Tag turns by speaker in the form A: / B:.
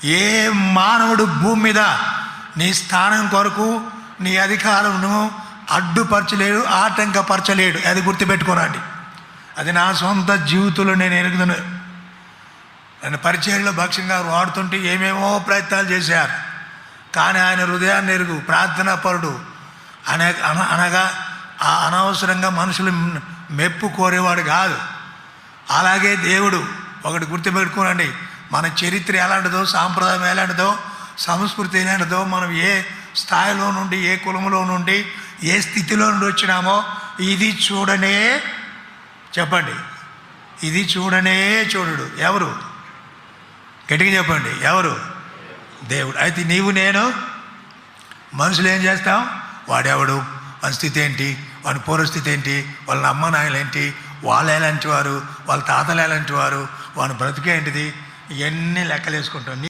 A: ఏ మానవుడు భూమి మీద నీ స్థానం కొరకు నీ అధికారంను అడ్డుపరచలేడు, ఆటంకపరచలేడు. అది గుర్తుపెట్టుకోనండి. అది నా సొంత జీవితంలో నేను ఎరుగుతున్నాను. నన్ను పరిచయంలో భక్ష్యంగా వాడుతుంటే ఏమేమో ప్రయత్నాలు చేశారు, కానీ ఆయన హృదయాన్ని ఎరుగు, ప్రార్థనా పరుడు అనగా అనవసరంగా మనుషులు మెప్పు కోరేవాడు కాదు. అలాగే దేవుడు ఒకటి గుర్తుపెట్టుకోనండి, మన చరిత్ర ఎలాంటిదో, సాంప్రదాయం ఎలాంటిదో, సంస్కృతి ఎలాంటిదో, మనం ఏ స్థాయిలో నుండి, ఏ కులంలో నుండి, ఏ స్థితిలో నుండి వచ్చినామో ఇది చూడనే, చెప్పండి, ఇది చూడనే చూడడు. ఎవరు? గట్టిగా చెప్పండి, ఎవరు? దేవుడు. అయితే నీవు నేను మనుషులు ఏం చేస్తాం? వాడెవడు, వాని స్థితి ఏంటి, వాని పూర్వస్థితి ఏంటి, వాళ్ళ అమ్మ నాయనలు ఏంటి, వాళ్ళు ఎలాంటి వారు, వాళ్ళ తాతలు ఎలాంటి వారు, వాని బ్రతికేంటిది, ఇవన్నీ లెక్కలేసుకుంటాం.